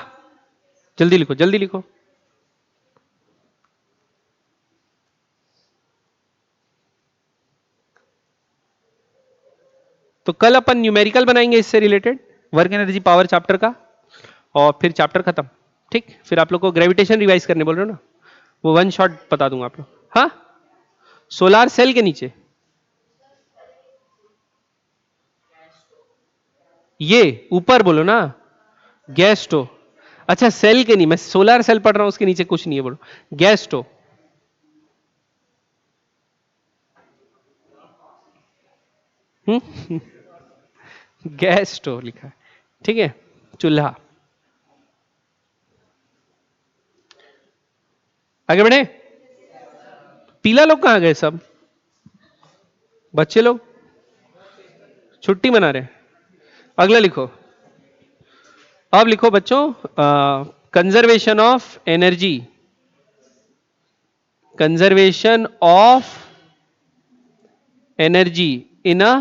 जल्दी लिखो, जल्दी लिखो। तो कल अपन न्यूमेरिकल बनाएंगे इससे related, work energy power chapter का, और फिर चैप्टर खत्म। ठीक, फिर आप लोग को ग्रेविटेशन रिवाइज करने बोल रहे हो ना, वो वन शॉट बता दूंगा आप लोग। हाँ, सोलार सेल के नीचे ये ऊपर बोलो ना, गैस स्टोव। अच्छा सेल के नहीं, मैं सोलार सेल पढ़ रहा हूं, उसके नीचे कुछ नहीं है, बोलो गैस स्टोव। गैस स्टोव लिखा है। ठीक है, चूल्हा। आगे बढ़े? पीला लोग कहां गए सब? बच्चे लोग छुट्टी मना रहे हैं। अगला लिखो। अब लिखो बच्चों, conservation of energy, conservation of energy in a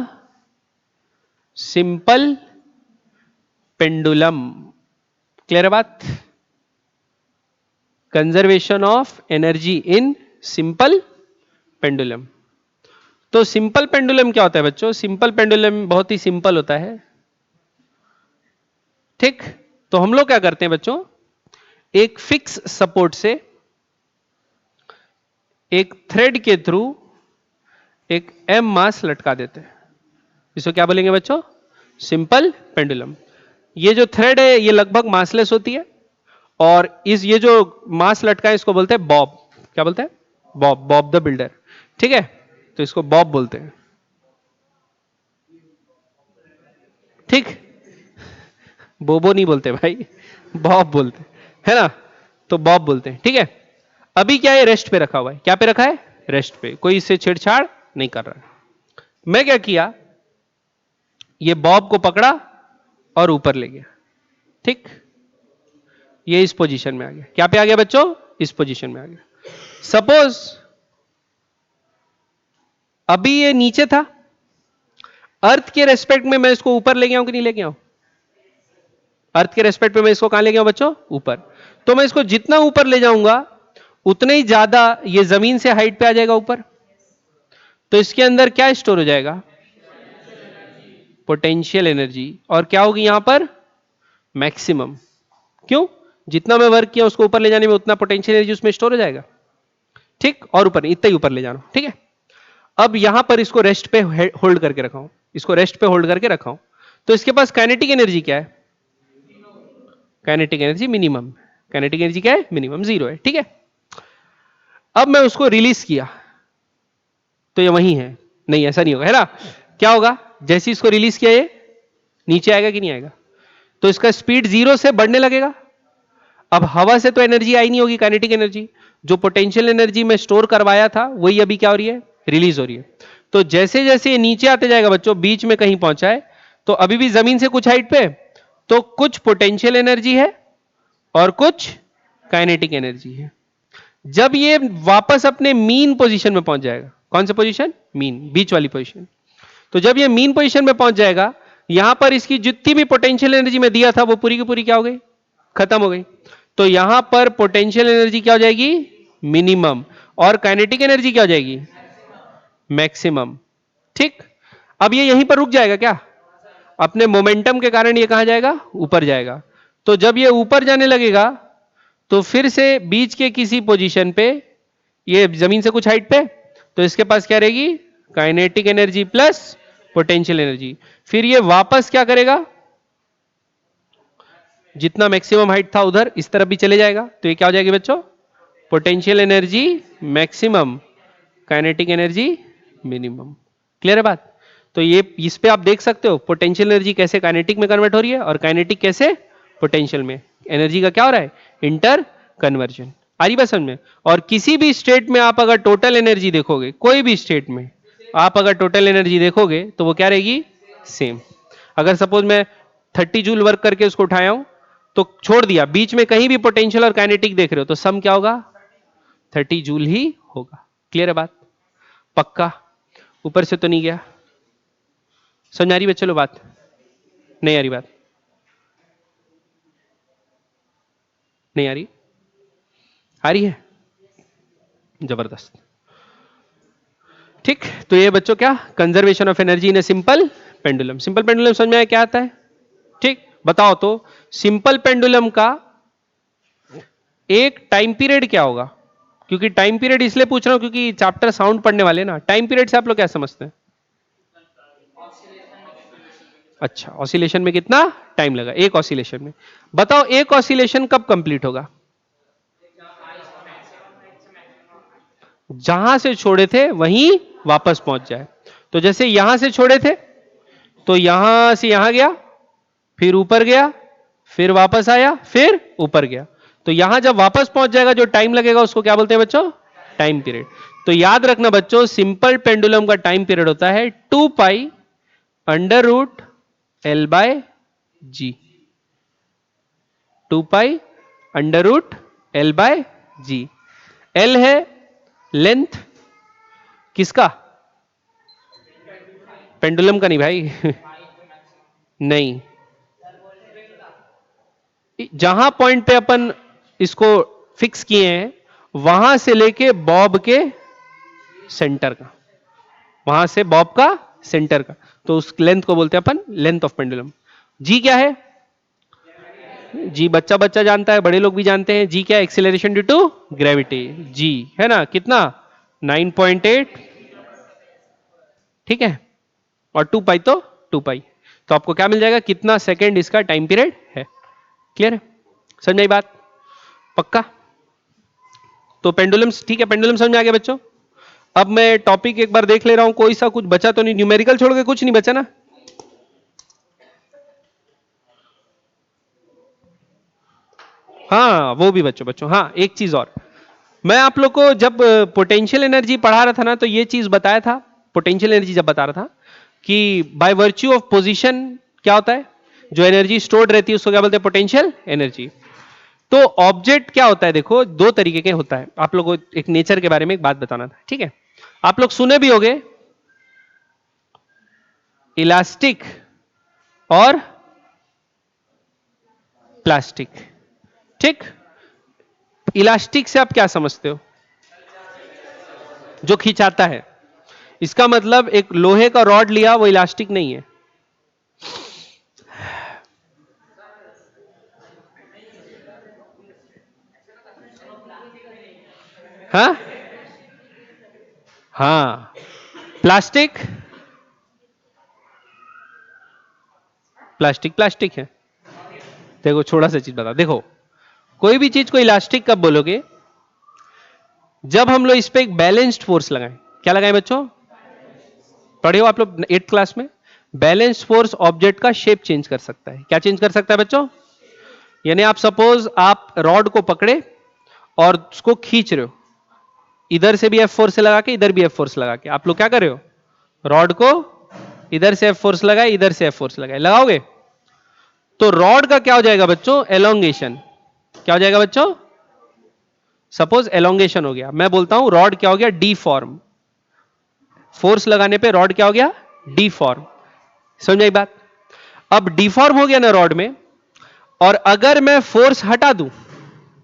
simple pendulum. Clear है बात? Conservation of energy in simple pendulum. तो सिंपल पेंडुलम क्या होता है बच्चों? सिंपल पेंडुलम बहुत ही सिंपल होता है। ठीक, तो हम लोग क्या करते हैं बच्चों, एक फिक्स सपोर्ट से एक थ्रेड के थ्रू एक एम मास लटका देते हैं। इसको क्या बोलेंगे बच्चों? Simple pendulum. ये जो थ्रेड है ये लगभग मासलेस होती है, और इस ये जो मास लटका है इसको बोलते हैं बॉब। क्या बोलते हैं? Bob, Bob the builder. ठीक है, तो इसको बॉब बोलते हैं। ठीक, बोबो नहीं बोलते भाई, बॉब बोलते है ना, तो बॉब बोलते हैं। ठीक है, अभी क्या है, रेस्ट पे रखा हुआ है। क्या पे रखा है? रेस्ट पे, कोई इससे छेड़छाड़ नहीं कर रहा है। मैं क्या किया, ये बॉब को पकड़ा और ऊपर ले गया। ठीक, ये इस पोजीशन में आ गया। क्या पे आ गया बच्चों? इस पोजीशन में आ गया। सपोज अभी ये नीचे था, अर्थ के रेस्पेक्ट में मैं इसको ऊपर ले गया हूं कि नहीं ले गया हूं? अर्थ के रेस्पेक्ट में मैं इसको कहां ले गया हूं बच्चों? ऊपर। तो मैं इसको जितना ऊपर ले जाऊंगा उतने ही ज्यादा ये जमीन से हाइट पे आ जाएगा ऊपर। तो इसके अंदर क्या स्टोर हो जाएगा? Potential energy. और क्या होगी यहां पर? मैक्सिमम। क्यों? जितना मैं वर्क किया उसको ऊपर ले जाने में उतना पोटेंशियल एनर्जी उसमें स्टोर हो जाएगा। ठीक, और ऊपर इतना ही ऊपर ले जाना। ठीक है, अब यहां पर इसको रेस्ट पे होल्ड करके रखा हूं, इसको रेस्ट पे होल्ड करके रखा हूं, तो इसके पास काइनेटिक एनर्जी क्या है? Kinetic energy minimum. Kinetic energy क्या है? मिनिमम, जीरो है। ठीक है, अब मैं उसको रिलीज किया तो ये वही है। नहीं, ऐसा नहीं होगा, है ना? क्या होगा, जैसे इसको रिलीज किया ये नीचे आएगा कि नहीं आएगा? तो इसका स्पीड जीरो से बढ़ने लगेगा। अब हवा से तो एनर्जी आई नहीं होगी, काइनेटिक एनर्जी। जो पोटेंशियल एनर्जी में स्टोर करवाया था वही अभी क्या हो रही है? रिलीज हो रही है। तो जैसे जैसे ये नीचे आते जाएगा बच्चों, बीच में कहीं पहुंचा है, तो अभी भी जमीन से कुछ हाइट पे, तो कुछ पोटेंशियल एनर्जी है और कुछ काइनेटिक एनर्जी है। जब ये वापस अपने मीन पोजीशन में पहुंच जाएगा, कौन सा पोजीशन? मीन, बीच वाली पोजीशन। तो जब ये मीन पोजीशन में पहुंच जाएगा, यहां पर इसकी जितनी भी पोटेंशियल एनर्जी में दिया था वो पूरी की पूरी क्या हो गई? खत्म हो गई। तो यहां पर पोटेंशियल एनर्जी क्या हो जाएगी? मिनिमम। और काइनेटिक एनर्जी क्या हो जाएगी? मैक्सिमम। ठीक, अब ये यहीं पर रुक जाएगा क्या? अपने मोमेंटम के कारण ये कहां जाएगा? ऊपर जाएगा। तो जब ये ऊपर जाने लगेगा तो फिर से बीच के किसी पोजीशन पे, ये जमीन से कुछ हाइट पे, तो इसके पास क्या रहेगी? Kinetic energy plus potential energy. फिर ये वापस क्या करेगा? जितना मैक्सिमम हाइट था उधर इस तरफ भी चले जाएगा। तो ये क्या हो जाएगी बच्चों? Potential energy maximum, kinetic energy minimum. Clear है बात? तो ये इस पे आप देख सकते हो पोटेंशियल एनर्जी कैसे काइनेटिक में कन्वर्ट हो रही है और काइनेटिक कैसे पोटेंशियल में। एनर्जी का क्या हो रहा है? Inter conversion. आ रही बात समझ में? और किसी भी स्टेट में आप अगर टोटल एनर्जी देखोगे, कोई भी स्टेट में आप अगर टोटल एनर्जी देखोगे तो वो क्या रहेगी? सेम। अगर सपोज मैं 30 जूल वर्क करके उसको उठाया हूं तो छोड़ दिया, बीच में कहीं भी पोटेंशियल और काइनेटिक देख रहे हो तो सम क्या होगा? 30 जूल ही होगा। क्लियर है बात? पक्का? ऊपर से तो नहीं गया? समझ आ रही बच्चों लोग बात? नहीं आ रही बात? नहीं आ रही? आ रही है? जबरदस्त। ठीक, तो ये बच्चों क्या conservation of energy in a simple pendulum. Simple pendulum समझ में आया क्या आता है? ठीक, बताओ तो सिंपल पेंडुलम का एक टाइम पीरियड क्या होगा? क्योंकि टाइम पीरियड इसलिए पूछ रहा हूं क्योंकि चैप्टर साउंड पढ़ने वाले ना। टाइम पीरियड से आप लोग क्या समझते हैं? अच्छा, ऑसिलेशन में कितना टाइम लगा एक ऑसिलेशन में? बताओ एक ऑसिलेशन कब कंप्लीट होगा? जहां से छोड़े थे वहीं वापस पहुंच जाए। तो जैसे यहां से छोड़े थे तो यहां से यहां गया, फिर ऊपर गया, फिर वापस आया, फिर ऊपर गया। तो यहां जब वापस पहुंच जाएगा जो टाइम लगेगा उसको क्या बोलते हैं बच्चों? Time period. तो याद रखना बच्चों, सिंपल पेंडुलम का टाइम पीरियड होता है 2 pi under root L by g. 2 pi under root L by g. L है लेंथ किसका? पेंडुलम का नहीं भाई नहीं, जहां पॉइंट पे अपन इसको फिक्स किए हैं वहां से लेके बॉब के सेंटर का, वहां से बॉब का सेंटर का, तो उस लेंथ को बोलते हैं अपन लेंथ ऑफ पेंडुलम। जी क्या है? जी बच्चा बच्चा जानता है, बड़े लोग भी जानते हैं। जी क्या? Acceleration due to gravity. G है ना कितना? 9.8। ठीक है, और 2 पाई तो 2 पाई। तो आपको क्या मिल जाएगा? कितना सेकेंड इसका टाइम पीरियड है। क्लियर है? समझ आई बात? पक्का? तो पेंडुलम ठीक है, पेंडुलम समझ में आ गया बच्चों? अब मैं टॉपिक एक बार देख ले रहा हूं, कोई सा कुछ बचा तो नहीं? न्यूमेरिकल छोड़ के कुछ नहीं बचा ना? हाँ वो भी बच्चों बच्चों हाँ एक चीज और, मैं आप लोग को जब पोटेंशियल एनर्जी पढ़ा रहा था ना तो ये चीज बताया था। पोटेंशियल एनर्जी जब बता रहा था कि बाय वर्च्यू ऑफ पोजीशन क्या होता है, जो एनर्जी स्टोर्ड रहती है उसको क्या बोलते हैं? Potential energy. तो ऑब्जेक्ट क्या होता है? देखो दो तरीके के होता है। आप लोगों को एक नेचर के बारे में एक बात बताना था, ठीक है? आप लोग सुने भी होंगे इलास्टिक और प्लास्टिक। ठीक, इलास्टिक से आप क्या समझते हो? जो खिंचाता है। इसका मतलब एक लोहे का रॉड लिया वो इलास्टिक नहीं है। हाँ हाँ, प्लास्टिक प्लास्टिक प्लास्टिक है। देखो छोटा सा चीज बता, देखो कोई भी चीज को इलास्टिक कब बोलोगे? जब हम लोग इस पे एक बैलेंस्ड फोर्स लगाएं। क्या लगाएं बच्चों? पढ़े हो आप लोग 8th क्लास में? बैलेंस्ड फोर्स ऑब्जेक्ट का शेप चेंज कर सकता है। क्या चेंज कर सकता है बच्चों? यानी आप सपोज आप रॉड को पकड़े और उसको खींच रहे हो, इधर से भी एफ फोर्स लगा के इधर भी एफ फोर्स लगा के आप लोग क्या कर रहे हो? रॉड को इधर से एफ फोर्स लगाए, इधर से एफ फोर्स लगाए, लगाओगे तो रॉड का क्या हो जाएगा बच्चों? एलोंगेशन। क्या हो जाएगा बच्चों? सपोज एलोंगेशन हो गया, मैं बोलता हूं रॉड क्या हो गया? D form. फोर्स लगाने पे रॉड क्या हो गया? D form. समझ आई बात? अब डिफॉर्म हो गया ना रॉड में, और अगर मैं फोर्स हटा दूं,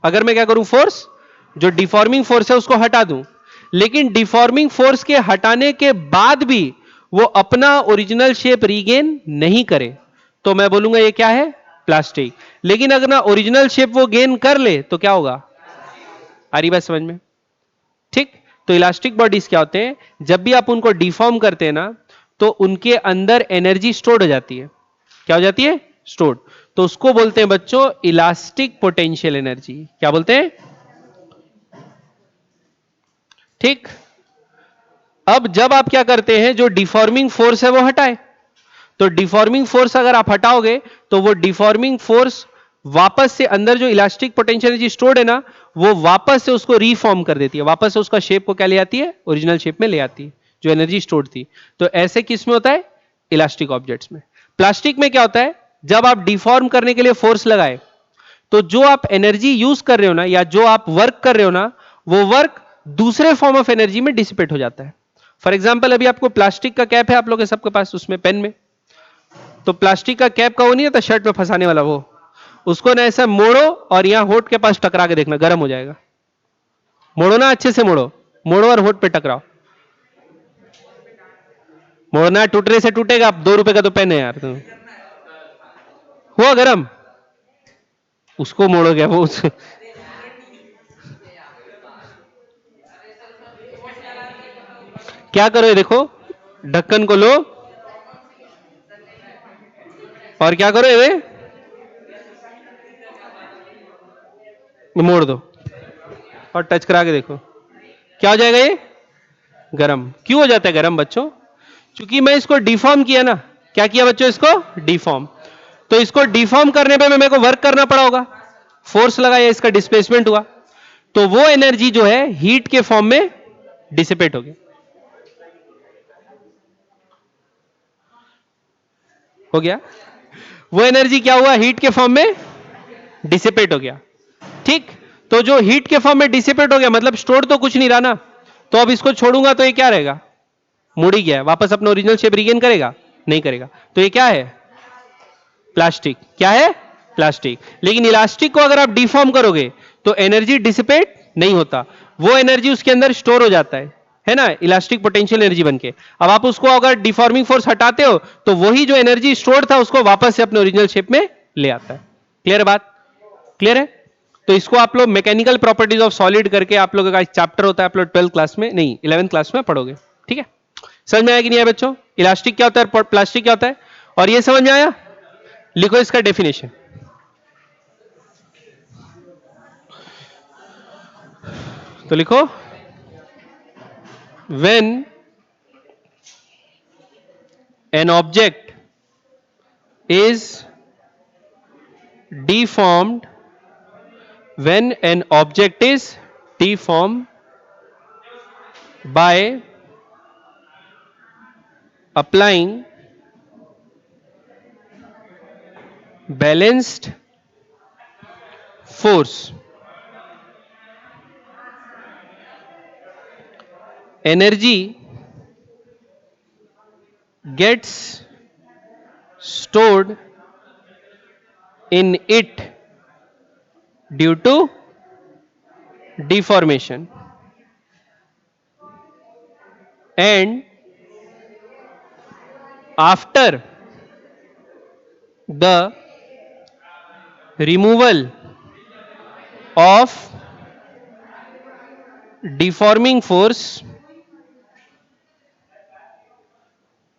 अगर मैं क्या करूं? फोर्स, जो डिफॉर्मिंग फोर्स है उसको हटा दूं, लेकिन डिफॉर्मिंग फोर्स के हटाने के बाद भी वो अपना ओरिजिनल शेप रीगेन नहीं करे तो मैं बोलूंगा ये क्या है? प्लास्टिक। लेकिन अगर ना ओरिजिनल शेप वो गेन कर ले तो क्या होगा? आ रही बात समझ में? ठीक, तो इलास्टिक बॉडीज क्या होते हैं? जब भी आप उनको डिफॉर्म करते हैं ना तो उनके अंदर एनर्जी स्टोर्ड हो जाती है। क्या हो जाती है? स्टोर्ड। तो उसको बोलते हैं बच्चों इलास्टिक पोटेंशियल एनर्जी। क्या बोलते हैं? ठीक, अब जब आप क्या करते हैं, जो डिफॉर्मिंग फोर्स है वो हटाए, तो डिफॉर्मिंग फोर्स अगर आप हटाओगे तो वो डिफॉर्मिंग फोर्स वापस से अंदर जो इलास्टिक पोटेंशियल एनर्जी स्टोर्ड है ना, वो वापस से उसको रीफॉर्म कर देती है, वापस से उसका शेप को क्या ले आती है, ओरिजिनल शेप में ले आती है, जो एनर्जी स्टोर्ड थी। तो ऐसे किस में होता है, इलास्टिक ऑब्जेक्ट्स में। प्लास्टिक में क्या होता है, जब आप डिफॉर्म करने के लिए फोर्स लगाए तो जो आप एनर्जी यूज कर रहे हो ना, या जो आप वर्क कर रहे हो ना, वो वर्क दूसरे फॉर्म ऑफ एनर्जी में डिसिपेट हो जाता है। फॉर एग्जाम्पल, अभी आपको प्लास्टिक का कैप है आप लोग के सबके पास, उसमें पेन में, तो प्लास्टिक का कैप का वो नहीं होता शर्ट में फंसाने वाला, वो उसको ना ऐसा मोड़ो और यहां होठ के पास टकरा के देखना, गर्म हो जाएगा। मोड़ो ना, अच्छे से मोड़ो, मोड़ो और होठ पे टकराओ। मोड़ना, टूटने से टूटेगा, 2 रुपए का तो पेन है यार। हुआ गर्म, उसको मोड़ोगे वो क्या करो, ये देखो, ढक्कन को लो और क्या करो, ये मोड़ दो और टच करा के देखो, क्या हो जाएगा ये, गरम। क्यों हो जाता है गरम बच्चों, क्योंकि मैं इसको डिफॉर्म किया ना। क्या किया बच्चों, इसको डिफॉर्म। तो इसको डिफॉर्म करने पे मेरे को वर्क करना पड़ा होगा, फोर्स लगाया, इसका डिस्प्लेसमेंट हुआ, तो वो एनर्जी जो है हीट के फॉर्म में डिसिपेट हो गई। हो गया, वो एनर्जी क्या हुआ, हीट के फॉर्म में डिसिपेट हो गया। ठीक, तो जो हीट के फॉर्म में डिसिपेट हो गया मतलब स्टोर तो कुछ नहीं रहा ना, तो अब इसको छोड़ूंगा तो ये क्या रहेगा, मुड़ ही गया है, वापस अपना ओरिजिनल शेप रिगेन करेगा, नहीं करेगा। तो ये क्या है, प्लास्टिक। क्या है, प्लास्टिक। लेकिन इलास्टिक को अगर आप डिफॉर्म करोगे तो एनर्जी डिसिपेट नहीं होता, वो एनर्जी उसके अंदर स्टोर हो जाता है ना, इलास्टिक पोटेंशियल एनर्जी बनके। अब आप उसको अगर डिफॉर्मिंग फोर्स हटाते हो तो वही जो एनर्जी स्टोर था उसको वापस से अपने ओरिजिनल शेप में ले आता है। क्लियर बात, क्लियर है। तो इसको आप लोग मैकेनिकल प्रॉपर्टीज ऑफ सॉलिड करके आप लोगों का एक चैप्टर होता है, आप लोग 12th क्लास में नहीं 11th क्लास में पढ़ोगे। ठीक है, समझ में आया कि नहीं आया बच्चों, इलास्टिक क्या होता है, प्लास्टिक क्या होता है, और ये समझ में आया। लिखो इसका डेफिनेशन, तो लिखो, when an object is deformed, when an object is deformed by applying balanced force, energy gets stored in it due to deformation, and after the removal of deforming force,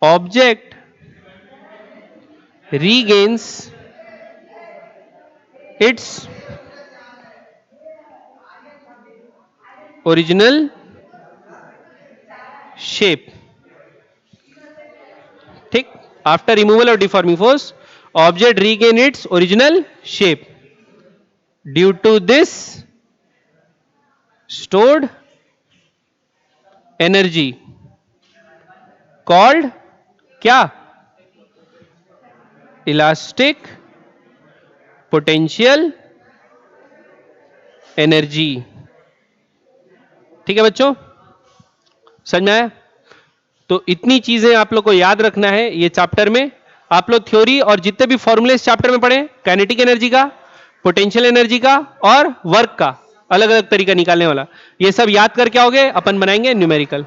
object regains its original shape. ठीक, after removal of deforming force object regain its original shape due to this stored energy called क्या, elastic potential energy. ठीक है बच्चों, समझ में आया। तो इतनी चीजें आप लोग को याद रखना है ये चैप्टर में। आप लोग थ्योरी और जितने भी फॉर्मूले इस चैप्टर में पढ़े, काइनेटिक एनर्जी का, पोटेंशियल एनर्जी का और वर्क का अलग अलग तरीका निकालने वाला, ये सब याद करके आओगे, अपन बनाएंगे न्यूमेरिकल।